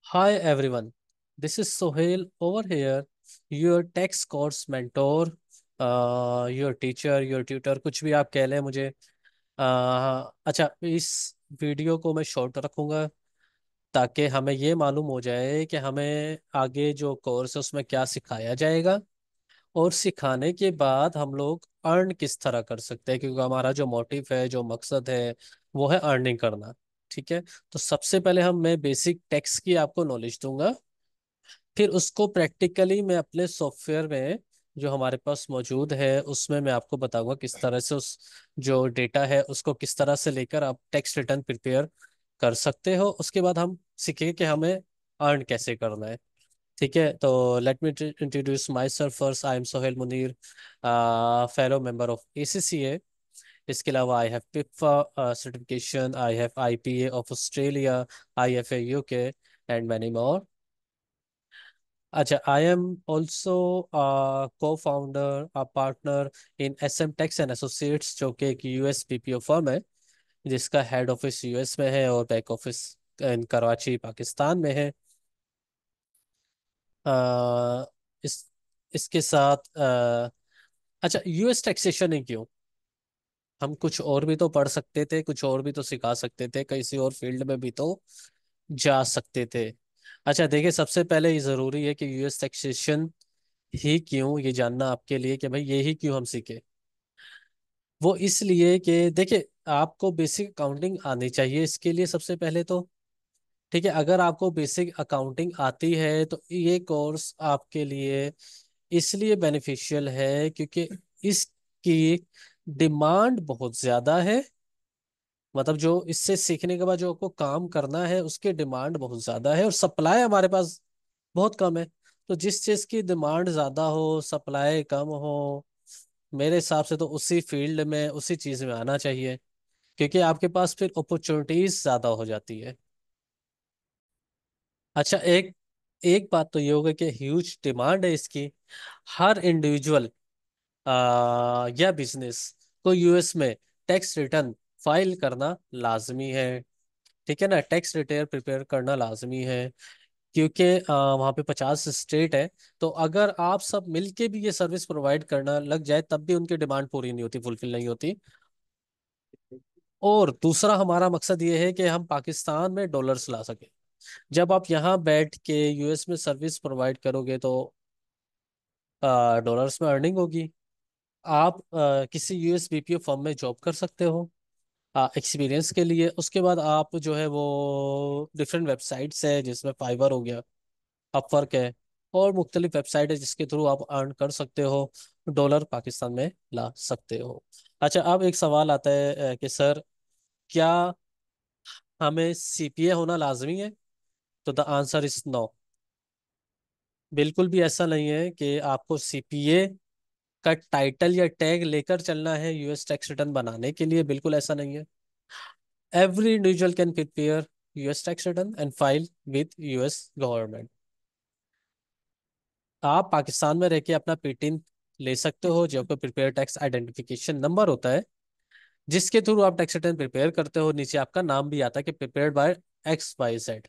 Hi everyone, this is Sohail over here, your tax course mentor, your teacher, your tutor, कुछ भी आप कह लें मुझे। अच्छा, इस वीडियो को मैं शॉर्ट रखूंगा ताकि हमें ये मालूम हो जाए कि हमें आगे जो कोर्स है उसमें क्या सिखाया जाएगा और सिखाने के बाद हम लोग अर्न किस तरह कर सकते हैं, क्योंकि हमारा जो मोटिव है, जो मकसद है, वो है अर्निंग करना। ठीक है। तो सबसे पहले मैं बेसिक टैक्स की आपको नॉलेज दूंगा। फिर उसको प्रैक्टिकली मैं अपने सॉफ्टवेयर में जो हमारे पास मौजूद है उसमें मैं आपको बताऊंगा किस तरह से उस जो डेटा है उसको किस तरह से लेकर आप टैक्स रिटर्न प्रिपेयर कर सकते हो। उसके बाद हम सीखेंगे कि हमें अर्न कैसे करना है। ठीक है। तो let me introduce myself first. I am Sohail Munir, fellow member of ACCA। इसके अलावा I have PIPA certification, I have IPA of Australia, IFA UK and many more. अच्छा, I am also cofounder partner in SM tax and associates, जो कि एक US BPO firm है जिसका head office US में है और back office in Karachi Pakistan में है। अ, इस इसके साथ अच्छा, US टैक्सेशन ही क्यों, हम कुछ और भी तो पढ़ सकते थे, कुछ और भी तो सिखा सकते थे, किसी और फील्ड में भी तो जा सकते थे। अच्छा देखिए, सबसे पहले ये ज़रूरी है कि US टैक्सेशन ही क्यों, ये जानना आपके लिए कि भाई ये ही क्यों हम सीखे। वो इसलिए कि देखिए, आपको बेसिक अकाउंटिंग आनी चाहिए इसके लिए सबसे पहले तो। ठीक है। अगर आपको बेसिक अकाउंटिंग आती है तो ये कोर्स आपके लिए इसलिए बेनिफिशियल है क्योंकि इसकी डिमांड बहुत ज्यादा है। मतलब जो इससे सीखने के बाद जो आपको काम करना है उसकी डिमांड बहुत ज्यादा है और सप्लाई हमारे पास बहुत कम है। तो जिस चीज की डिमांड ज्यादा हो, सप्लाई कम हो, मेरे हिसाब से तो उसी फील्ड में, उसी चीज में आना चाहिए, क्योंकि आपके पास फिर अपॉर्चुनिटीज ज्यादा हो जाती है। अच्छा, एक एक बात तो ये होगा कि ह्यूज डिमांड है इसकी। हर इंडिविजुअल या बिजनेस को US में टैक्स रिटर्न फाइल करना लाजमी है। ठीक है ना, टैक्स रिटर्न प्रिपेयर करना लाजमी है, क्योंकि वहाँ पे 50 स्टेट है। तो अगर आप सब मिलके भी ये सर्विस प्रोवाइड करना लग जाए तब भी उनकी डिमांड पूरी नहीं होती, फुलफिल नहीं होती। और दूसरा हमारा मकसद ये है कि हम पाकिस्तान में डॉलर्स ला सके। जब आप यहाँ बैठ के US में सर्विस प्रोवाइड करोगे तो डॉलर्स में अर्निंग होगी। आप किसी US BPO फर्म में जॉब कर सकते हो एक्सपीरियंस के लिए। उसके बाद आप जो है वो डिफरेंट वेबसाइट्स है, जिसमें फाइवर हो गया, अपवर्क है, और मुख्तलिफ वेबसाइट है जिसके थ्रू आप अर्न कर सकते हो, डॉलर पाकिस्तान में ला सकते हो। अच्छा, अब एक सवाल आता है कि सर, क्या हमें CPA होना लाजमी है? तो द आंसर इज नो। बिल्कुल भी ऐसा नहीं है कि आपको CPA का टाइटल या टैग लेकर चलना है US टैक्स रिटर्न बनाने के लिए, बिल्कुल ऐसा नहीं है। Every individual can prepare US tax return and file with US government. आप पाकिस्तान में रह के अपना PTIN ले सकते हो, जो आपका प्रिपेयर टैक्स आइडेंटिफिकेशन नंबर होता है, जिसके थ्रू आप टैक्स रिटर्न प्रिपेयर करते हो। नीचे आपका नाम भी आता है कि प्रिपेयर्ड बाय XYZ।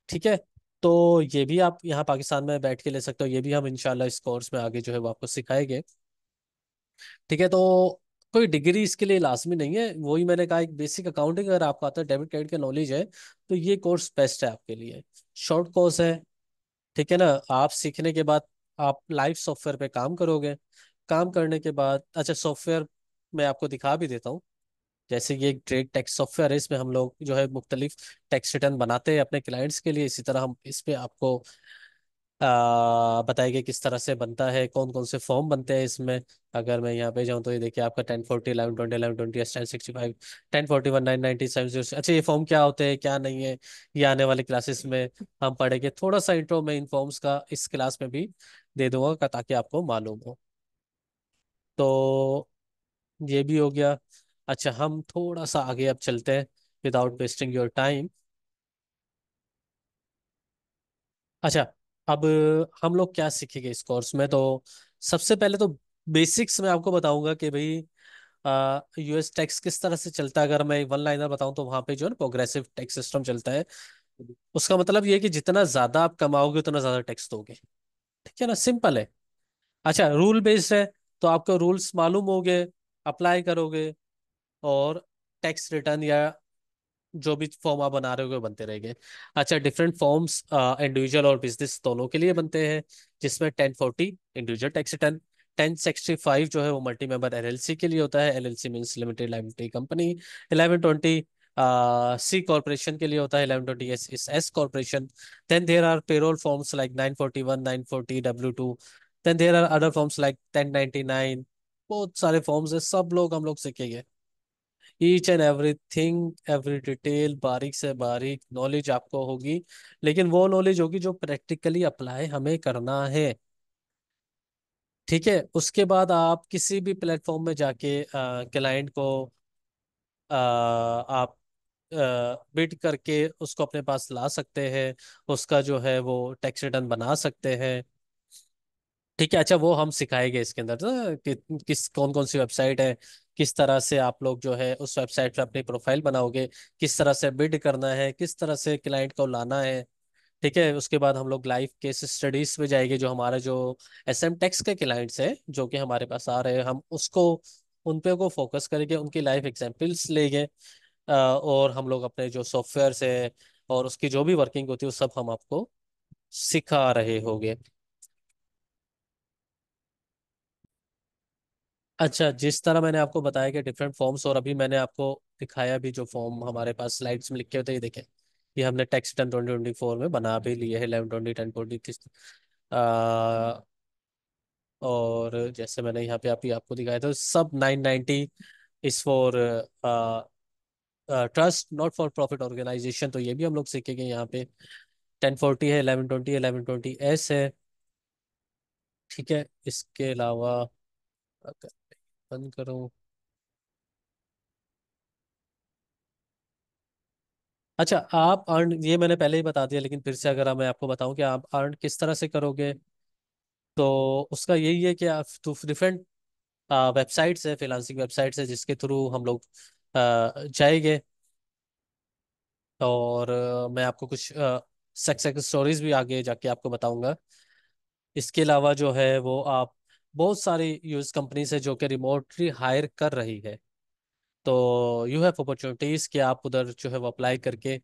ठीक है। तो ये भी आप यहाँ पाकिस्तान में बैठ के ले सकते हो, ये भी हम इंशाल्लाह इस कोर्स में आगे जो है वो आपको सिखाएंगे। ठीक है। तो कोई डिग्री इसके लिए लाजमी नहीं है, वही मैंने कहा, एक बेसिक अकाउंटिंग अगर आपको आता है, डेबिट क्रेडिट का नॉलेज है, तो ये कोर्स बेस्ट है आपके लिए। शॉर्ट कोर्स है। ठीक है ना। आप सीखने के बाद आप लाइव सॉफ्टवेयर पे काम करोगे। काम करने के बाद, अच्छा, सॉफ्टवेयर मैं आपको दिखा भी देता हूँ। जैसे ये एक ट्रेड टैक्स सॉफ्टवेयर है, इसमें हम लोग जो है मुख्तलिफ टैक्स रिटर्न बनाते हैं अपने क्लाइंट्स के लिए। इसी तरह हम इस पे आपको बताएंगे किस तरह से बनता है, कौन कौन से फॉर्म बनते हैं इसमें। अगर मैं यहाँ पे जाऊँ तो ये देखिए, आपका 1040, 1120, 1120, 1065, 1041, 990, 707। अच्छा, ये फॉर्म क्या होते हैं क्या नहीं है, ये आने वाली क्लासेस में हम पढ़ेंगे। थोड़ा सा इंट्रो में इन फॉर्म्स का इस क्लास में भी दे दूंगा ताकि आपको मालूम हो। तो ये भी हो गया। अच्छा, हम थोड़ा सा आगे अब चलते हैं विदाउट वेस्टिंग योर टाइम। अच्छा, अब हम लोग क्या सीखेंगे इस कोर्स में? तो सबसे पहले तो बेसिक्स में आपको बताऊंगा कि भाई US टैक्स किस तरह से चलता है। अगर मैं वन लाइनर बताऊं तो वहां पे जो है ना प्रोग्रेसिव टैक्स सिस्टम चलता है। उसका मतलब ये है कि जितना ज्यादा आप कमाओगे उतना ज्यादा टैक्स दोगे। ठीक है ना, सिंपल है। अच्छा, रूल बेस्ड है, तो आपको रूल्स मालूम होंगे, अप्लाई करोगे, और टैक्स रिटर्न या जो भी फॉर्म आप बना रहे हो वो बनते रहेंगे। अच्छा, डिफरेंट फॉर्म्स इंडिविजुअल और बिजनेस दोनों के लिए बनते हैं, जिसमें 1040 इंडिविजुअल टैक्स रिटर्न, 1065 जो है वो मल्टी मेंबर एलएलसी के लिए होता है, LLC means limited liability company, 1120 C corporation के लिए होता है, 1120 S is S corporation. Then there are payroll forms like 941 940 W2। Then there are other forms like 1099। बहुत सारे फॉर्म्स है, सब लोग हम लोग सीखेंगे, each and everything, every detail, बारीक से बारीक नॉलेज आपको होगी। लेकिन वो नॉलेज होगी जो प्रैक्टिकली अप्लाई हमें करना है। ठीक है, उसके बाद आप किसी भी प्लेटफॉर्म में जाके क्लाइंट को आप बिड करके उसको अपने पास ला सकते हैं, उसका जो है वो टैक्स रिटर्न बना सकते हैं। ठीक है, अच्छा वो हम सिखाएंगे इसके अंदर ना कि किस कौन कौन सी वेबसाइट है, किस तरह से आप लोग जो है उस वेबसाइट पे अपनी प्रोफाइल बनाओगे, किस तरह से बिड करना है, किस तरह से क्लाइंट को लाना है। ठीक है, उसके बाद हम लोग लाइव केस स्टडीज पे जाएंगे, जो हमारा जो एसएम टेक्स के क्लाइंट्स है जो कि हमारे पास आ रहे हैं, हम उसको उन पे को फोकस करेंगे, उनकी लाइव एग्जांपल्स लेंगे, और हम लोग अपने जो सॉफ्टवेयर है और उसकी जो भी वर्किंग होती है वो सब हम आपको सिखा रहे होंगे। अच्छा, जिस तरह मैंने आपको बताया कि डिफरेंट फॉर्म्स, और अभी मैंने आपको दिखाया भी जो फॉर्म हमारे पास स्लाइड्स में लिखे होते हैं, ये देखें, ये हमने टेक्स्ट 10/2024 में बना भी लिए है, 11/20 10/20 और जैसे मैंने यहाँ पे अभी आपको दिखाया था, सब 990 is for trust not for profit organization, तो ये भी हम लोग सीखेंगे यहाँ पे। 1040 है, 1120 है, 1120 है। ठीक है, इसके अलावा अगर बंद करूँ। अच्छा, आप अर्न, ये मैंने पहले ही बता दिया, लेकिन फिर से अगर मैं आपको बताऊं कि आप अर्न किस तरह से करोगे, तो उसका यही है कि आप तो डिफरेंट वेबसाइट्स है, फ्रीलांसिंग वेबसाइट्स है, जिसके थ्रू हम लोग जाएंगे, और मैं आपको कुछ सक्सेस स्टोरीज भी आगे जाके आपको बताऊंगा। इसके अलावा जो है वो आप, बहुत सारी यूएस कंपनीज है जो कि रिमोटली हायर कर रही है, तो यू हैव अपॉर्चुनिटीज कि आप उधर जो है वो अप्लाई करके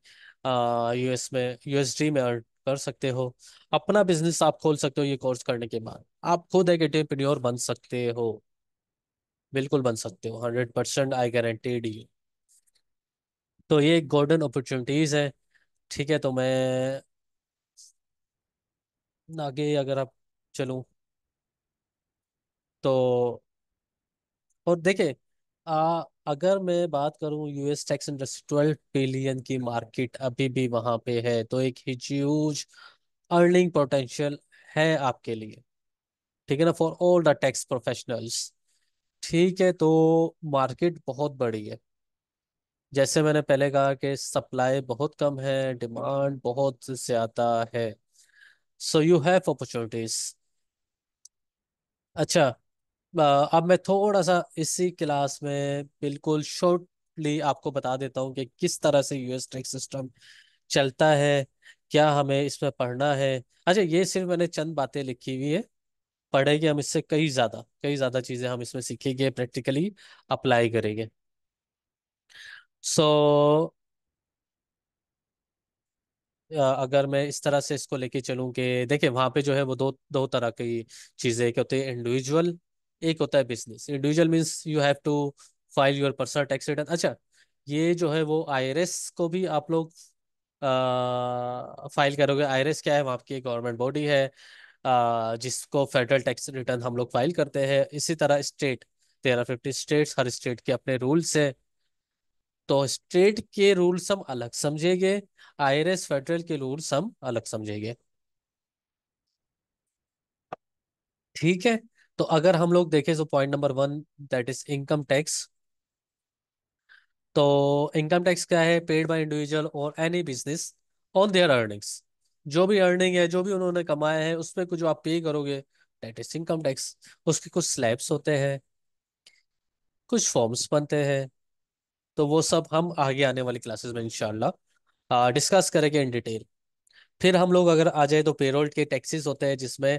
यूएस में यूएसडी में अर्न कर सकते हो। अपना बिजनेस आप खोल सकते हो, ये कोर्स करने के बाद आप खुद एक एंटरप्रेन्योर बन सकते हो, बिल्कुल बन सकते हो, 100% आई गारंटीड यू। तो ये एक गोल्डन अपॉर्चुनिटीज है। ठीक है, तो मैं आगे अगर आप चलूं, तो और देखें, अगर मैं बात करूं, यूएस टैक्स इंडस्ट्री 12 बिलियन की मार्केट अभी भी वहां पे है, तो एक ह्यूज अर्निंग पोटेंशियल है आपके लिए। ठीक है ना, for all the tax professionals. ठीक है, तो मार्केट बहुत बड़ी है, जैसे मैंने पहले कहा कि सप्लाई बहुत कम है, डिमांड बहुत ज्यादा है, सो यू हैव अपॉर्चुनिटीज। अच्छा, अब मैं थोड़ा सा इसी क्लास में बिल्कुल शॉर्टली आपको बता देता हूँ कि किस तरह से यूएस टैक्स सिस्टम चलता है, क्या हमें इसमें पढ़ना है। अच्छा, ये सिर्फ मैंने चंद बातें लिखी हुई है, पढ़ेंगे हम इससे कई ज़्यादा चीज़ें हम इसमें सीखेंगे, प्रैक्टिकली अप्लाई करेंगे। सो अगर मैं इस तरह से इसको लेके चलूं कि देखिए, वहां पे जो है वो दो दो तरह की चीजें, एक होती है इंडिविजुअल, एक होता है business. Individual means you have to file your personal tax return. अच्छा, ये जो है वो आईआरएस को भी आप लोग फाइल करोगे। आईआरएस क्या है, वहाँ आपकी गवर्नमेंट बॉडी है, जिसको फेडरल टैक्स रिटर्न हम लोग फाइल करते हैं। इसी तरह स्टेट, 1350 स्टेट्स, हर स्टेट के अपने रूल्स है, तो स्टेट के रूल्स हम अलग समझेंगे, आईआरएस फेडरल के रूल्स हम अलग समझेंगे। ठीक है, तो अगर हम लोग देखें, तो point number 1, that is income tax. तो इनकम टैक्स क्या है, पेड बाय इंडिविजुअल और any business on their earnings. जो भी अर्निंग है, जो भी उन्होंने कमाया है, उस पर कुछ जो आप पे करोगे, दैट इज इनकम टैक्स। उसके कुछ स्लैब्स होते हैं, कुछ फॉर्म्स बनते हैं, तो वो सब हम आगे आने वाली क्लासेस में इंशाल्लाह डिस्कस करेंगे इन डिटेल। फिर हम लोग अगर आ जाए तो पेरोल के टैक्सेस होते हैं, जिसमें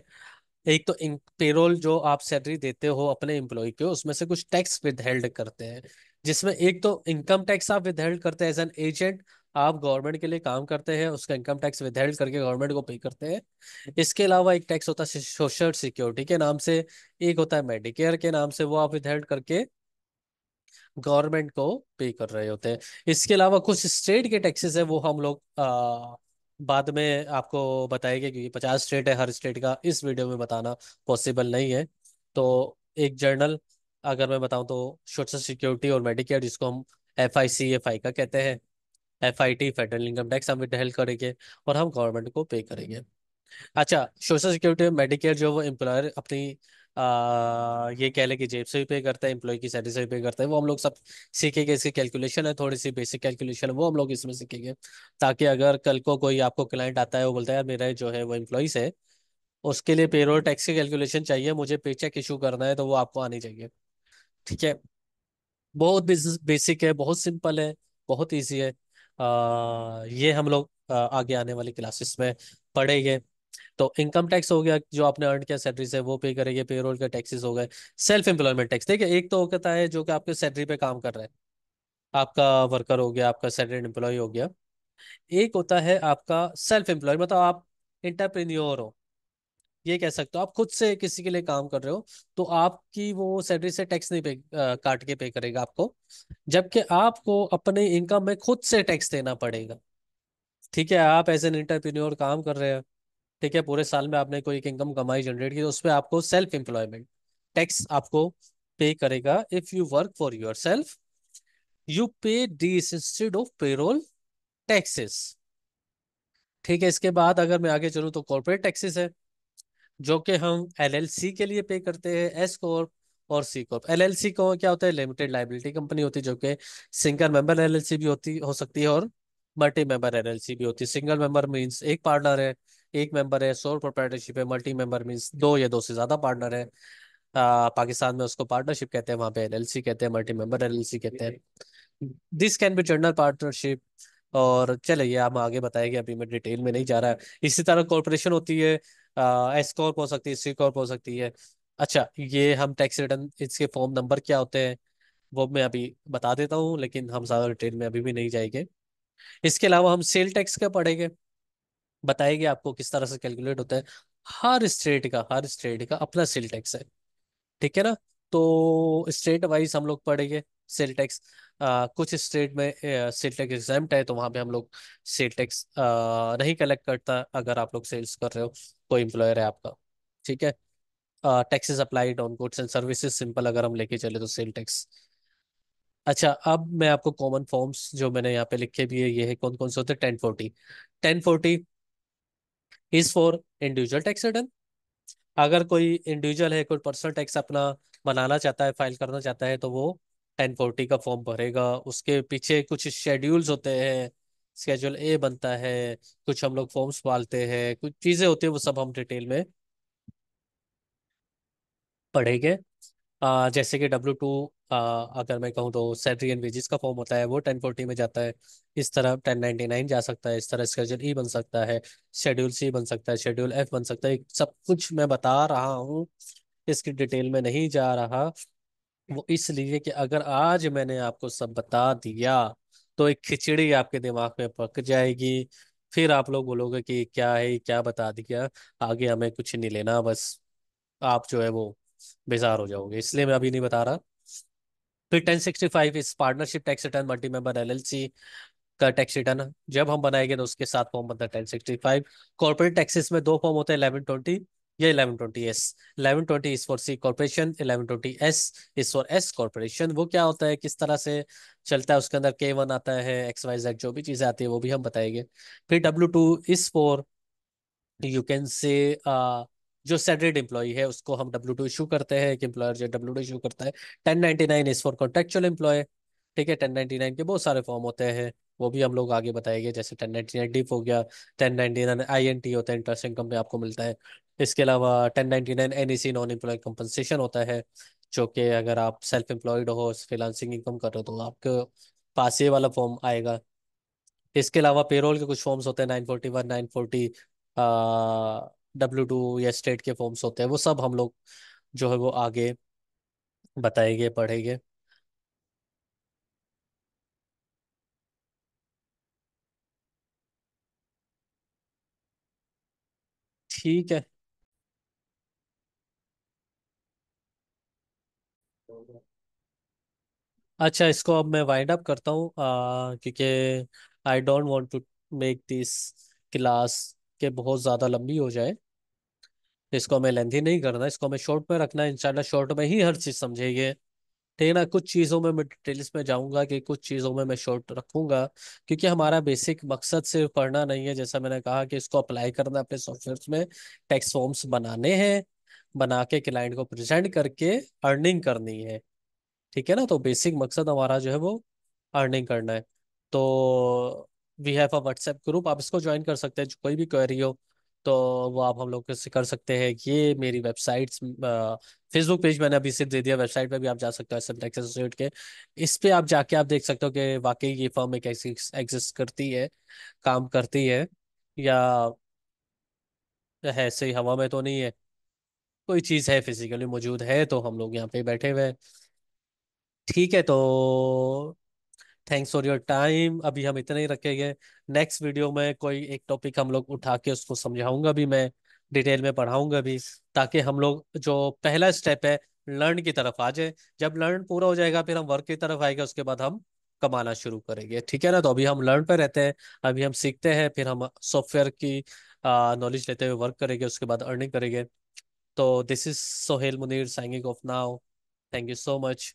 एक तो पेरोल जो आप सैलरी देते हो अपने एम्प्लॉय को, उसमें से कुछ टैक्स विदहेल्ड करते हैं। जिसमें एक तो इनकम टैक्स आप विदहेल्ड करते हैं एज एन एजेंट। आप गवर्नमेंट के लिए काम करते हैं, उसका इनकम टैक्स विदहेल्ड करके गवर्नमेंट को पे करते हैं। इसके अलावा एक टैक्स होता है सोशल सिक्योरिटी के नाम से, एक होता है मेडिकेयर के नाम से, वो आप विदहेल्ड करके गवर्नमेंट को पे कर रहे होते हैं। इसके अलावा कुछ स्टेट के टैक्सेस है, वो हम लोग बाद में आपको बताएंगे, क्योंकि 50 स्टेट है, हर स्टेट का इस वीडियो में बताना पॉसिबल नहीं है। तो एक जर्नल अगर मैं बताऊं तो सोशल सिक्योरिटी और मेडिकेयर, जिसको हम FICFI का कहते हैं, FIT फेडरल इनकम टैक्स हम हेल्प करेंगे और हम गवर्नमेंट को पे करेंगे। अच्छा, सोशल सिक्योरिटी मेडिकेयर जो वो एम्प्लॉयर अपनी ये कह ले कि जेब से भी पे करता है, एम्प्लॉय की सैलरी से भी पे करता है, वो हम लोग सब सीखेंगे। इसकी कैलकुलेशन है, थोड़ी सी बेसिक कैलकुलेशन, वो हम लोग इसमें सीखेंगे। ताकि अगर कल को कोई आपको क्लाइंट आता है, वो बोलता है यार मेरा जो है वो एम्प्लॉइस है, उसके लिए पेरोल टैक्स की कैलकुलेशन चाहिए, मुझे पे चेक इशू करना है, तो वो आपको आनी चाहिए। ठीक है। बहुत बेसिक है, बहुत सिंपल है, बहुत ईजी है। ये हम लोग आगे आने वाली क्लासेस में पढ़ेंगे। तो इनकम टैक्स हो गया, जो आपने अर्न किया सैलरी से वो पे करेंगे। पेरोल के टैक्सेस हो गए। सेल्फ एम्प्लॉयमेंट टैक्स, देखिए एक तो होता है जो कि आपके सैलरी पे काम कर रहा है, आपका वर्कर हो गया, आपका सैलरीड एम्प्लॉय हो गया। एक होता है आपका सेल्फ एम्प्लॉय, मतलब आप इंटरप्रेन्योर हो, ये कह सकते हो, आप खुद से किसी के लिए काम कर रहे हो। तो आपकी वो सैलरी से टैक्स नहीं पे काट के पे करेगा आपको, जबकि आपको अपने इनकम में खुद से टैक्स देना पड़ेगा। ठीक है, आप एज एन एंटरप्रेन्योर काम कर रहे हैं, ठीक है, पूरे साल में आपने कोई एक इनकम कमाई जनरेट की, तो उस पर आपको सेल्फ एम्प्लॉयमेंट टैक्स आपको पे करेगा। If you work for yourself, you pay this instead of payroll taxes. ठीक है, इसके बाद अगर मैं आगे चलूँ तो कॉर्पोरेट टैक्सेस है, जो कि हम LLC के लिए पे करते हैं, S कॉर्प और C कॉर्प। LLC को क्या होता है, लिमिटेड लाइबिलिटी कंपनी होती है, जो कि सिंगल मेंबर LLC भी होती हो सकती है और मल्टी मेंबर LLC भी होती है। सिंगल मेंबर मींस एक पार्टनर है, एक मेंबर है, सोल प्रोप्राइटरशिप है। मल्टी मेंबर मींस दो या दो से ज्यादा पार्टनर है। पाकिस्तान में उसको पार्टनरशिप कहते हैं, वहां पे LLC कहते हैं, मल्टी मेंबर LLC कहते हैं। This can be general partnership. और चलिए हम आगे बताएंगे, अभी मैं डिटेल में नहीं जा रहा। इसी तरह कॉर्पोरेशन होती है, S कॉर्प हो सकती है, C कॉर्प हो सकती है। अच्छा, ये हम टैक्स रिटर्न, इसके फॉर्म नंबर क्या होते हैं वो मैं अभी बता देता हूँ, लेकिन हम ज्यादा डिटेल में अभी भी नहीं जाएंगे। इसके अलावा हम सेल टैक्स का पढ़ेंगे, बताएंगे आपको किस तरह से कैलकुलेट होता है। हर स्टेट का अपना सेल टैक्स है, ठीक है ना। तो स्टेट वाइज हम लोग पढ़ेंगे सेल टैक्स। कुछ स्टेट में सेल टैक्स एग्जाम्प्ट है, तो वहां पे हम लोग सेल टैक्स नहीं कलेक्ट करता, अगर आप लोग सेल्स कर रहे हो, कोई एम्प्लॉयर है आपका। ठीक है। Taxes applied on goods and services, simple अगर हम लेके चले तो सेल टैक्स। अच्छा, अब मैं आपको कॉमन फॉर्म्स जो मैंने यहाँ पे लिखे भी है, ये है कौन कौन से होते हैं। 1040, 1040 is for individual tax return. अगर कोई इंडिविजुअल है, कोई पर्सनल टैक्स अपना बनाना चाहता है, फाइल करना चाहता है, तो वो 1040 का फॉर्म भरेगा। उसके पीछे कुछ शेड्यूल्स होते हैं, Schedule A बनता है, कुछ हम लोग फॉर्म्स पालते हैं, कुछ चीजें होती है, वो सब हम डिटेल में पढ़ेंगे। जैसे कि W2, अगर मैं कहूँ तो सैलरी एंड वेजेस का फॉर्म होता है, वो 1040 में जाता है। इस तरह 1099 जा सकता है, इस तरह Schedule E बन सकता है, Schedule C बन सकता है, Schedule F बन सकता है। सब कुछ मैं बता रहा हूँ, इसकी डिटेल में नहीं जा रहा। वो इसलिए कि अगर आज मैंने आपको सब बता दिया, तो एक खिचड़ी आपके दिमाग में पक जाएगी। फिर आप लोग बोलोगे कि क्या है, क्या बता दिया, आगे हमें कुछ नहीं लेना, बस आप जो है वो बेजार हो जाओगे, इसलिए मैं अभी नहीं बता रहा। फिर 1065 इस partnership tax return, multi member LLC का टैक्स रिटर्न जब हम बनाएंगे तो उसके साथ फॉर्म बनता है 1065। कॉर्पोरेट टैक्सेस में दो फॉर्म होते हैं, 1120 या 1120S। 1120 is for C corporation, 1120S is for S corporation. वो क्या होता है, किस तरह से चलता है, उसके अंदर K1 आता है, XYZ जो भी चीजें आती है वो भी हम बताएंगे। फिर W2 is for, you can say, जो सैलरीड एम्प्लॉय है उसको हम W2 इशू करते हैं, एक एम्प्लॉयर जो W2 इशू करता है। 1099 इज फॉर कॉन्ट्रेक्चुअल एम्प्लॉय। ठीक है, 1099 के बहुत सारे फॉर्म होते हैं, वो भी हम लोग आगे बताएंगे, जैसे 1099 डिफ हो गया, 1099 INT होता है, इंटरेस्ट इनकम में आपको मिलता है। इसके अलावा 1099 NEC नॉन एम्प्लॉय कंपनसेशन होता है, जो कि अगर आप सेल्फ एम्प्लॉयड हो, फ्रीलांसिंग इनकम कर रहे हो, तो आपके पास ये वाला फॉर्म आएगा। इसके अलावा पेरोल के कुछ फॉर्म्स होते हैं, 941, 940, W2 या स्टेट के फॉर्म्स होते हैं, वो सब हम लोग जो है वो आगे बताएंगे, पढ़ेंगे। ठीक है। अच्छा, इसको अब मैं वाइंड अप करता हूँ, क्योंकि I don't want to make this class के बहुत ज़्यादा लंबी हो जाए। इसको हमें लेंथी नहीं करना, इसको हमें शॉर्ट में रखना है, इंशाल्लाह शॉर्ट में ही हर चीज़ समझेंगे। ठीक है ना, कुछ चीज़ों में मैं डिटेल्स में जाऊंगा, कि कुछ चीज़ों में मैं शॉर्ट रखूंगा, क्योंकि हमारा बेसिक मकसद सिर्फ पढ़ना नहीं है, जैसा मैंने कहा कि इसको अप्लाई करना है अपने सॉफ्टवेयर में, टैक्स फॉर्म्स बनाने हैं, बना के क्लाइंट को प्रेजेंट करके अर्निंग करनी है। ठीक है ना, तो बेसिक मकसद हमारा जो है वो अर्निंग करना है। तो we have a WhatsApp group, आप इसको ज्वाइन कर सकते हैं, जो कोई भी क्वेरी हो तो वो आप हम लोग से कर सकते हैं। ये मेरी वेबसाइट्स, फेसबुक पेज मैंने अभी से दे दिया, वेबसाइट पे भी आप जा सकते हो एसएम टैक्स एसोसिएट के। इस पे आप जाके आप देख सकते हो कि वाकई ये फर्म एक ऐसी एग्जिस्ट करती है, काम करती है, या ऐसे ही हवा में तो नहीं है, कोई चीज़ है, फिजिकली मौजूद है, तो हम लोग यहाँ पे बैठे हुए हैं। ठीक है, तो थैंक्स फॉर योर टाइम, अभी हम इतने ही रखेंगे। नेक्स्ट वीडियो में कोई एक टॉपिक हम लोग उठा के उसको समझाऊंगा भी मैं, डिटेल में पढ़ाऊंगा भी, ताकि हम लोग जो पहला स्टेप है लर्न की तरफ आ जाए। जब लर्न पूरा हो जाएगा फिर हम वर्क की तरफ आएंगे, उसके बाद हम कमाना शुरू करेंगे। ठीक है ना, तो अभी हम लर्न पे रहते हैं, अभी हम सीखते हैं, फिर हम सॉफ्टवेयर की नॉलेज लेते हुए वर्क करेंगे, उसके बाद अर्निंग करेंगे। तो this is Sohail Munir signing off now. Thank you so much.